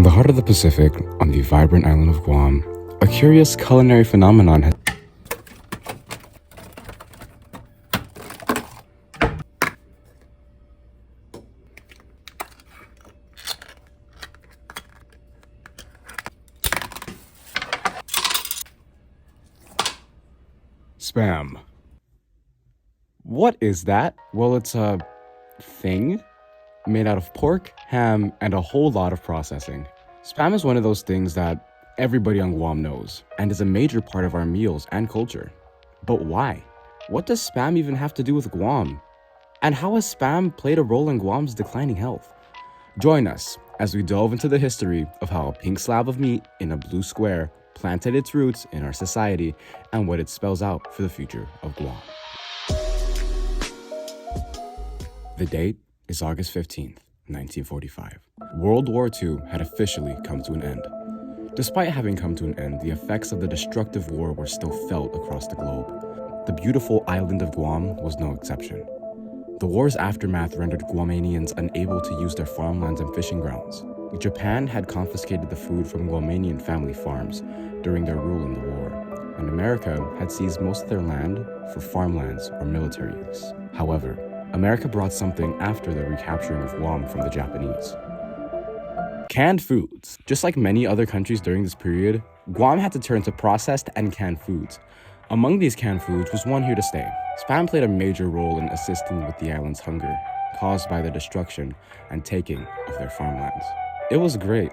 In the heart of the Pacific, on the vibrant island of Guam, a curious culinary phenomenon has Spam. What is that? Well, it's a thing made out of pork, ham, and a whole lot of processing. Spam is one of those things that everybody on Guam knows and is a major part of our meals and culture. But why? What does spam even have to do with Guam? And how has spam played a role in Guam's declining health? Join us as we delve into the history of how a pink slab of meat in a blue square planted its roots in our society and what it spells out for the future of Guam. The date is August 15th, 1945. World War II had officially come to an end. Despite having come to an end, the effects of the destructive war were still felt across the globe. The beautiful island of Guam was no exception. The war's aftermath rendered Guamanians unable to use their farmlands and fishing grounds. Japan had confiscated the food from Guamanian family farms during their rule in the war, and America had seized most of their land for farmlands or military use. However, America brought something after the recapturing of Guam from the Japanese. Canned foods. Just like many other countries during this period, Guam had to turn to processed and canned foods. Among these canned foods was one here to stay. Spam played a major role in assisting with the island's hunger, caused by the destruction and taking of their farmlands. It was great.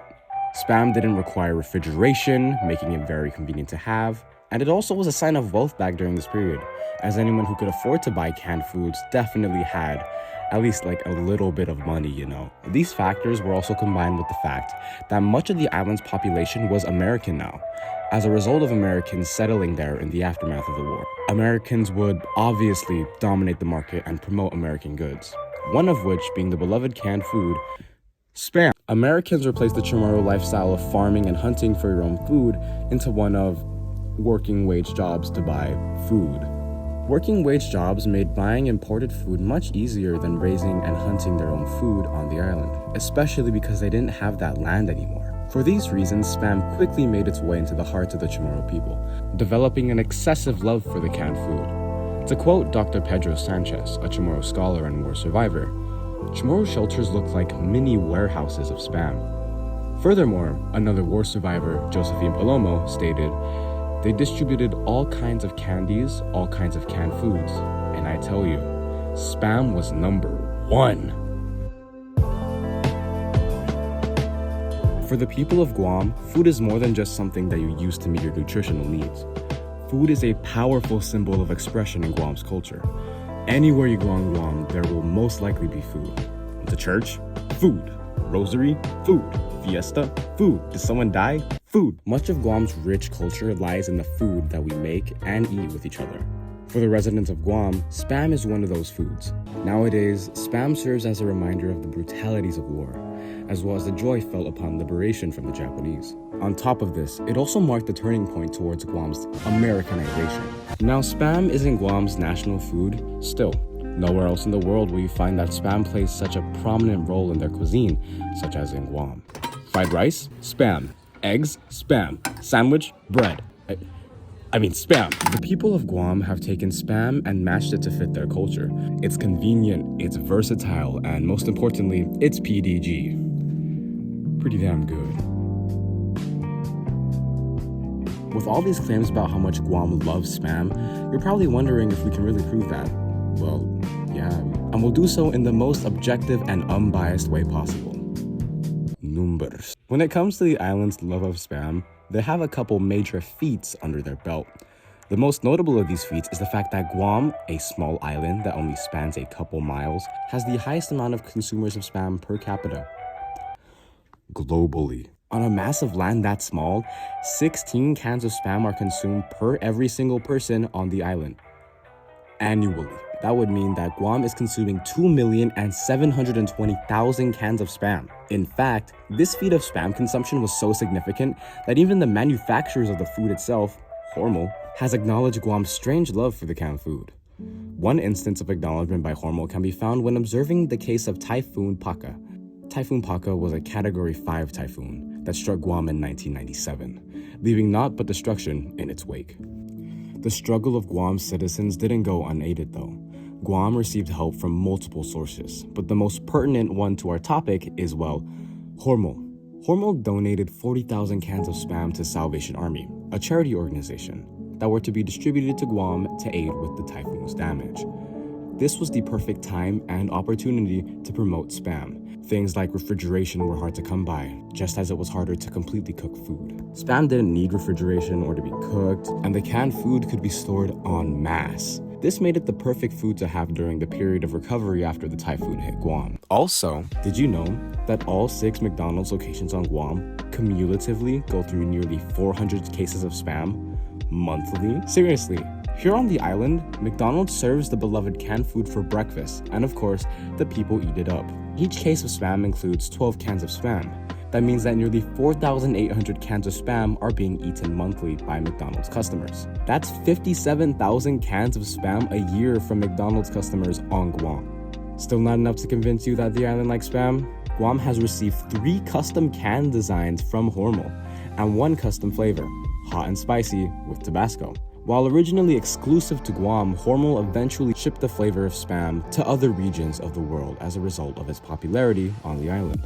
Spam didn't require refrigeration, making it very convenient to have, and it also was a sign of wealth back during this period, as anyone who could afford to buy canned foods definitely had at least like a little bit of money, you know. These factors were also combined with the fact that much of the island's population was American now, as a result of Americans settling there in the aftermath of the war. Americans would obviously dominate the market and promote American goods, one of which being the beloved canned food, spam. Americans replaced the Chamorro lifestyle of farming and hunting for your own food into one of working wage jobs to buy food. Working wage jobs made buying imported food much easier than raising and hunting their own food on the island, especially because they didn't have that land anymore. For these reasons, spam quickly made its way into the hearts of the Chamorro people, developing an excessive love for the canned food. To quote Dr. Pedro Sanchez, a Chamorro scholar and war survivor, Chamorro shelters looked like mini warehouses of spam. Furthermore, another war survivor, Josephine Palomo, stated, "They distributed all kinds of candies, all kinds of canned foods, and I tell you, spam was number one." For the people of Guam, food is more than just something that you use to meet your nutritional needs. Food is a powerful symbol of expression in Guam's culture. Anywhere you go on Guam, there will most likely be food. The church? Food. Rosary? Food. Fiesta? Food. Did someone die? Food. Much of Guam's rich culture lies in the food that we make and eat with each other. For the residents of Guam, spam is one of those foods. Nowadays, spam serves as a reminder of the brutalities of war, as well as the joy felt upon liberation from the Japanese. On top of this, it also marked the turning point towards Guam's Americanization. Now, spam isn't Guam's national food. Still, nowhere else in the world will you find that spam plays such a prominent role in their cuisine, such as in Guam. Fried rice? Spam. Eggs? Spam. Sandwich? Bread. I mean spam. The people of Guam have taken spam and mashed it to fit their culture. It's convenient, it's versatile, and most importantly, it's PDG. Pretty damn good. With all these claims about how much Guam loves spam, you're probably wondering if we can really prove that. Well, yeah, and we'll do so in the most objective and unbiased way possible. Numbers. When it comes to the island's love of spam, they have a couple major feats under their belt. The most notable of these feats is the fact that Guam, a small island that only spans a couple miles, has the highest amount of consumers of spam per capita globally. On a massive land that small, 16 cans of spam are consumed per every single person on the island annually. That would mean that Guam is consuming 2,720,000 cans of spam. In fact, this feat of spam consumption was so significant that even the manufacturers of the food itself, Hormel, has acknowledged Guam's strange love for the canned food. One instance of acknowledgement by Hormel can be found when observing the case of Typhoon Paka. Typhoon Paka was a Category 5 typhoon, that struck Guam in 1997, leaving naught but destruction in its wake. The struggle of Guam's citizens didn't go unaided though. Guam received help from multiple sources, but the most pertinent one to our topic is, well, Hormel. Hormel donated 40,000 cans of Spam to Salvation Army, a charity organization, that were to be distributed to Guam to aid with the typhoon's damage. This was the perfect time and opportunity to promote Spam. Things like refrigeration were hard to come by, just as it was harder to completely cook food. Spam didn't need refrigeration or to be cooked, and the canned food could be stored en masse. This made it the perfect food to have during the period of recovery after the typhoon hit Guam. Also, did you know that all 6 McDonald's locations on Guam cumulatively go through nearly 400 cases of Spam monthly? Seriously. Here on the island, McDonald's serves the beloved canned food for breakfast, and of course, the people eat it up. Each case of Spam includes 12 cans of Spam. That means that nearly 4,800 cans of Spam are being eaten monthly by McDonald's customers. That's 57,000 cans of Spam a year from McDonald's customers on Guam. Still not enough to convince you that the island likes Spam? Guam has received 3 custom can designs from Hormel and 1 custom flavor, hot and spicy with Tabasco. While originally exclusive to Guam, Hormel eventually shipped the flavor of Spam to other regions of the world as a result of its popularity on the island.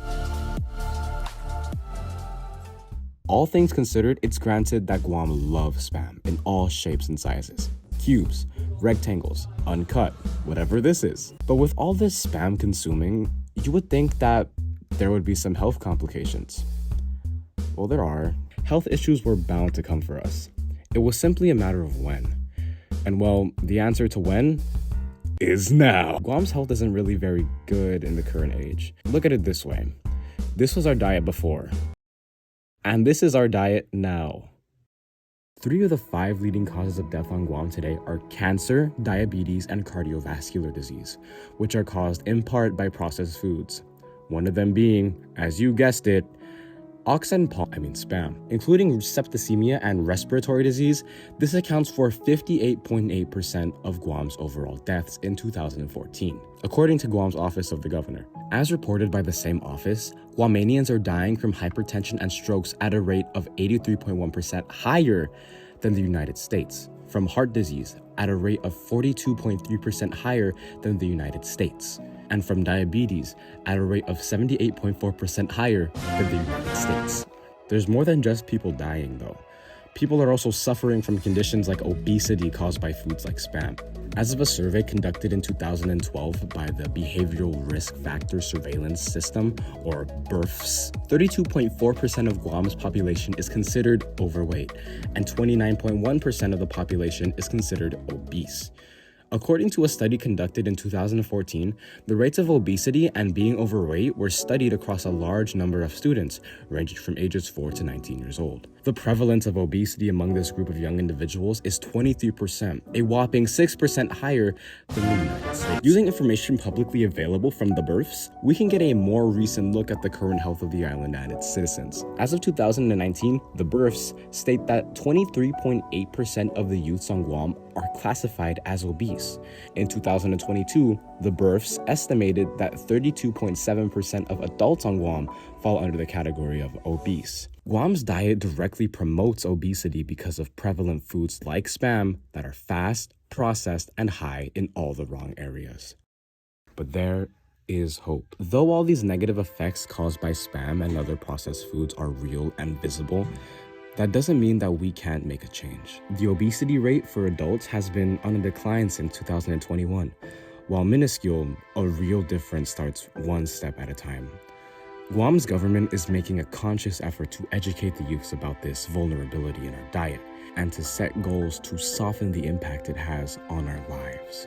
All things considered, it's granted that Guam loves Spam in all shapes and sizes. Cubes, rectangles, uncut, whatever this is. But with all this Spam consuming, you would think that there would be some health complications. Well, there are. Health issues were bound to come for us. It was simply a matter of when. And well, the answer to when is now. Guam's health isn't really very good in the current age. Look at it this way. This was our diet before. And this is our diet now. 3 of the 5 leading causes of death on Guam today are cancer, diabetes, and cardiovascular disease, which are caused in part by processed foods. One of them being, as you guessed it, Spam. Including septicemia and respiratory disease, this accounts for 58.8% of Guam's overall deaths in 2014, according to Guam's Office of the Governor. As reported by the same office, Guamanians are dying from hypertension and strokes at a rate of 83.1% higher than the United States, from heart disease at a rate of 42.3% higher than the United States, and from diabetes at a rate of 78.4% higher than the United States. There's more than just people dying though. People are also suffering from conditions like obesity caused by foods like Spam. As of a survey conducted in 2012 by the Behavioral Risk Factor Surveillance System, or BRFS, 32.4% of Guam's population is considered overweight, and 29.1% of the population is considered obese. According to a study conducted in 2014, the rates of obesity and being overweight were studied across a large number of students, ranging from ages 4 to 19 years old. The prevalence of obesity among this group of young individuals is 23%, a whopping 6% higher than the United States. Using information publicly available from the BRFS, we can get a more recent look at the current health of the island and its citizens. As of 2019, the BRFS state that 23.8% of the youths on Guam are classified as obese. In 2022, the BRFS estimated that 32.7% of adults on Guam fall under the category of obese. Guam's diet directly promotes obesity because of prevalent foods like Spam that are fast, processed, and high in all the wrong areas. But there is hope. Though all these negative effects caused by Spam and other processed foods are real and visible, that doesn't mean that we can't make a change. The obesity rate for adults has been on a decline since 2021. While minuscule, a real difference starts one step at a time. Guam's government is making a conscious effort to educate the youths about this vulnerability in our diet and to set goals to soften the impact it has on our lives.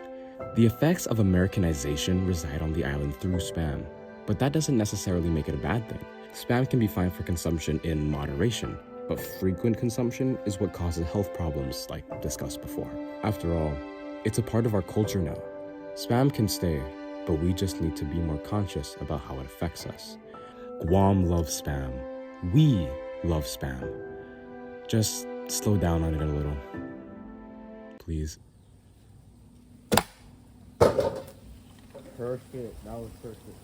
The effects of Americanization reside on the island through Spam, but that doesn't necessarily make it a bad thing. Spam can be fine for consumption in moderation, but frequent consumption is what causes health problems like discussed before. After all, it's a part of our culture now. Spam can stay, but we just need to be more conscious about how it affects us. Guam loves Spam. We love Spam. Just slow down on it a little, please. Perfect. That was perfect.